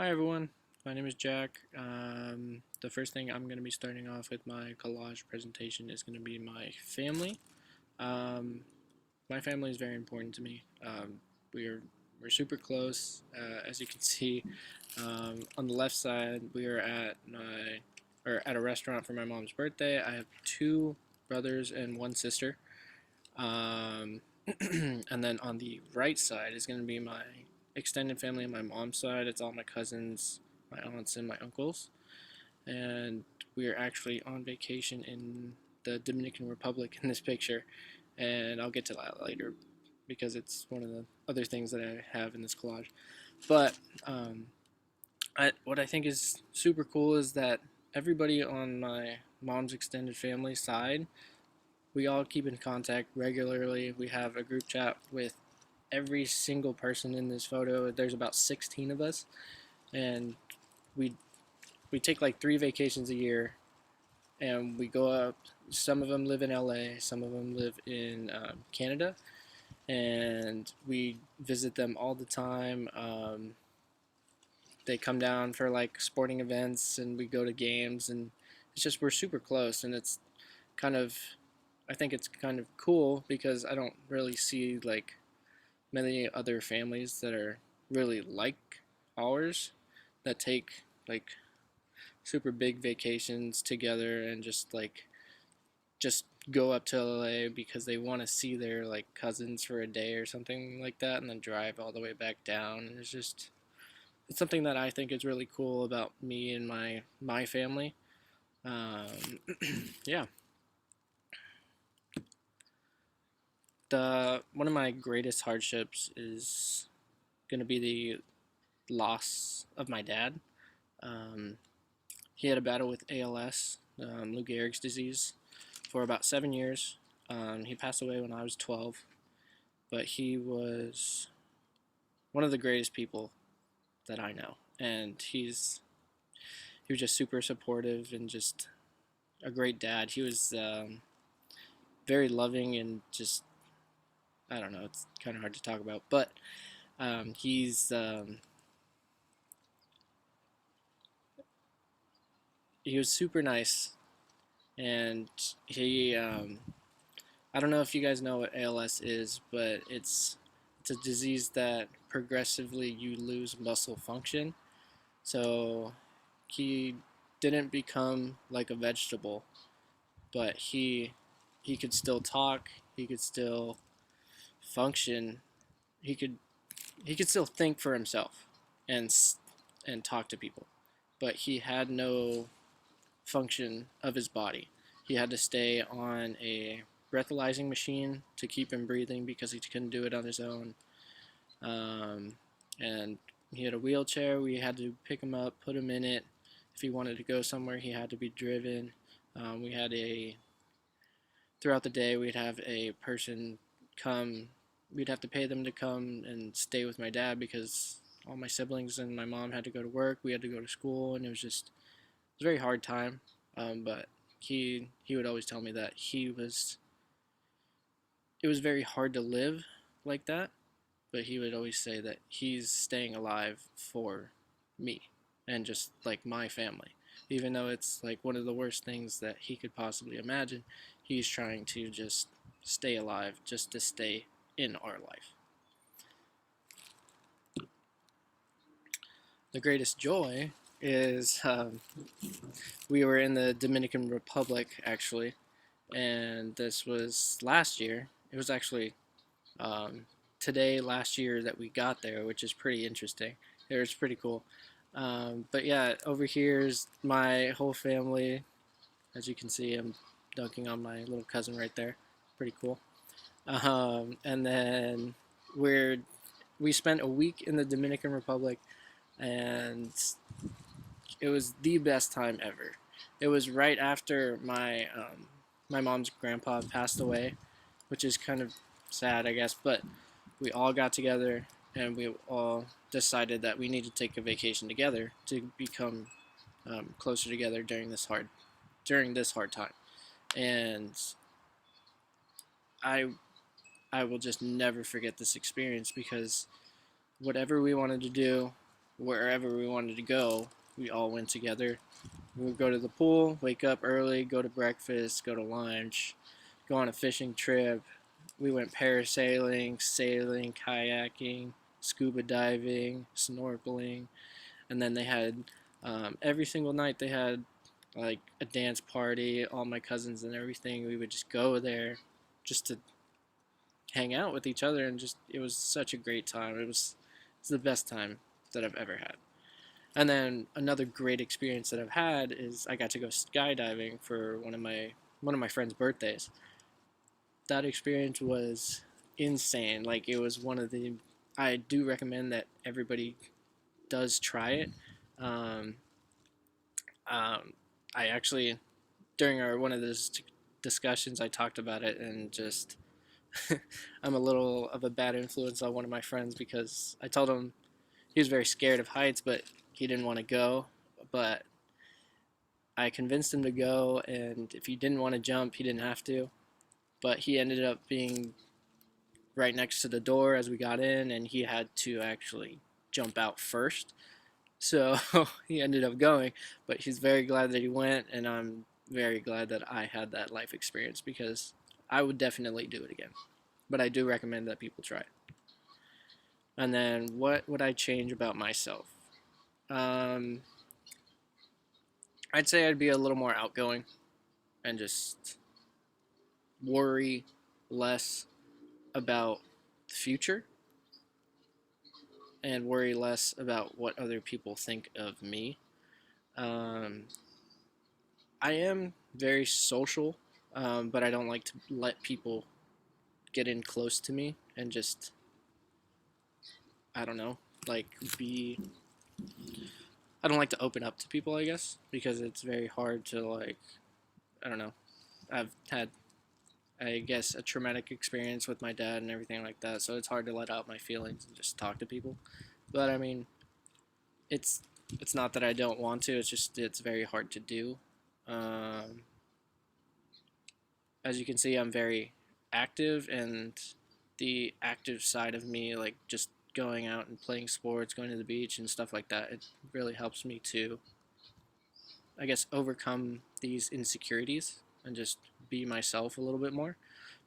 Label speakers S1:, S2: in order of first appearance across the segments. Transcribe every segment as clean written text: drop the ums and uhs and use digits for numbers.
S1: Hi everyone, my name is Jack. The first thing I'm going to be starting off with my collage presentation is going to be my family. Um, my family is very important to me. We're super close, as you can see. On the left side, we are at a restaurant for my mom's birthday. I have two brothers and one sister. Um, and then on the right side is going to be my extended family on my mom's side. It's all my cousins, my aunts, and my uncles. And we are actually on vacation in the Dominican Republic in this picture. And I'll get to that later because it's one of the other things that I have in this collage. But um, what I think is super cool is that everybody on my mom's extended family side, we all keep in contact regularly. We have a group chat with every single person in this photo. There's about 16 of us, and we we take like 3 vacations a year, and we go up. Some of them live in LA, some of them live in Canada, and we visit them all the time. They come down for like sporting events, and we go to games, and it's just we're super close, and it's kind of I think it's kind of cool because I don't really see like many other families that are really like ours that take like super big vacations together and just go up to LA because they want to see their like cousins for a day or something like that and then drive all the way back down. And it's something that I think is really cool about me and my family. Yeah, the one of my greatest hardships is gonna be the loss of my dad. Um, he had a battle with ALS, Lou Gehrig's disease, for about 7 years. He passed away when I was 12, but he was one of the greatest people that I know, and he was just super supportive and just a great dad. He was very loving and just I don't know. It's kind of hard to talk about, but he's he was super nice, and he I don't know if you guys know what ALS is, but it's a disease that progressively you lose muscle function. So he didn't become like a vegetable, but he could still talk, he could still function, he could he could still think for himself and and talk to people. But he had no function of his body. He had to stay on a breathalyzing machine to keep him breathing because he couldn't do it on his own. Um, and he had a wheelchair. We had to pick him up, put him in it. If he wanted to go somewhere, he had to be driven. We had a throughout the day we'd have a person come. We'd have to pay them to come and stay with my dad because all my siblings and my mom had to go to work. We had to go to school, and it was a very hard time. But he would always tell me that it was very hard to live like that, but he would always say that he's staying alive for me and just like my family. Even though it's like one of the worst things that he could possibly imagine, he's trying to just stay alive, just to stay in our life. The greatest joy is we were in the Dominican Republic actually, and this was last year. It was actually um, today last year that we got there, which is pretty interesting. It was pretty cool. But yeah, over here is my whole family. As you can see, I'm dunking on my little cousin right there. Pretty cool. And then we're we spent a week in the Dominican Republic, and it was the best time ever. It was right after my mom's grandpa passed away, which is kind of sad, I guess. But we all got together and we all decided that we need to take a vacation together to become closer together during this hard time. And I I will just never forget this experience because whatever we wanted to do, wherever we wanted to go, we all went together. We would go to the pool, wake up early, go to breakfast, go to lunch, go on a fishing trip. We went parasailing, sailing, kayaking, scuba diving, snorkeling, and then they had every single night they had like a dance party. All my cousins and everything. We would just go there, just to hang out with each other, and just it was such a great time. It's the best time that I've ever had. And then another great experience that I've had is I got to go skydiving for one of my friend's birthdays. That experience was insane. Like it was one of the I do recommend that everybody does try it. Um, I actually during our one of those discussions I talked about it and just I'm a little of a bad influence on one of my friends because I told him he was very scared of heights, but he didn't want to go. But I convinced him to go, and if he didn't want to jump, he didn't have to. But he ended up being right next to the door as we got in, and he had to actually jump out first. So he ended up going, but he's very glad that he went, and I'm very glad that I had that life experience because I would definitely do it again. But I do recommend that people try it. And then what would I change about myself? Um, I'd say I'd be a little more outgoing and just worry less about the future and worry less about what other people think of me. Um, I am very social, but I don't like to let people get in close to me and just, I don't know, like be. I don't like to open up to people, I guess, because it's very hard to, like, I don't know. I've had, I guess, a traumatic experience with my dad and everything like that, so it's hard to let out my feelings and just talk to people. But I mean, it's it's not that I don't want to. It's just it's very hard to do. Um, as you can see, I'm very active, and the active side of me, like just going out and playing sports, going to the beach, and stuff like that, it really helps me to, I guess, overcome these insecurities and just be myself a little bit more.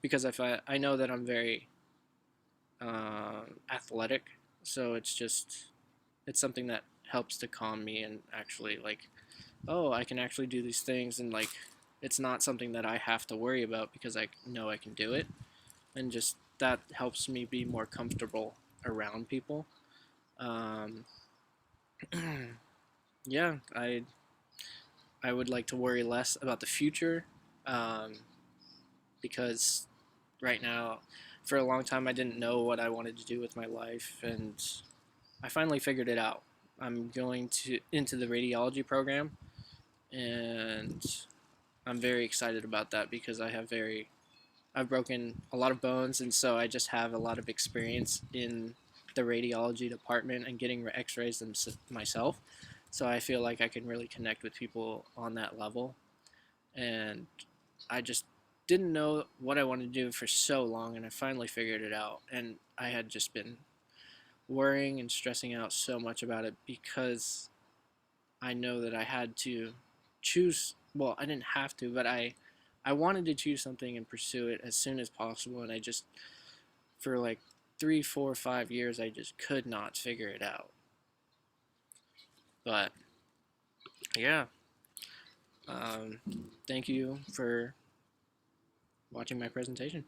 S1: Because if I know that I'm very athletic, so it's something that helps to calm me and actually like, oh, I can actually do these things, and like it's not something that I have to worry about because I know I can do it, and just that helps me be more comfortable around people. Um, yeah, I would like to worry less about the future, um, because right now, for a long time, I didn't know what I wanted to do with my life, and I finally figured it out. I'm going to into the radiology program, and I'm very excited about that because I've broken a lot of bones, and so I just have a lot of experience in the radiology department and getting X-rays myself. So I feel like I can really connect with people on that level, and I just didn't know what I wanted to do for so long, and I finally figured it out. And I had just been worrying and stressing out so much about it because I know that I had to choose. Well, I didn't have to, but I wanted to choose something and pursue it as soon as possible, and I just for like 3, 4, 5 years I just could not figure it out. But yeah, um, thank you for watching my presentation.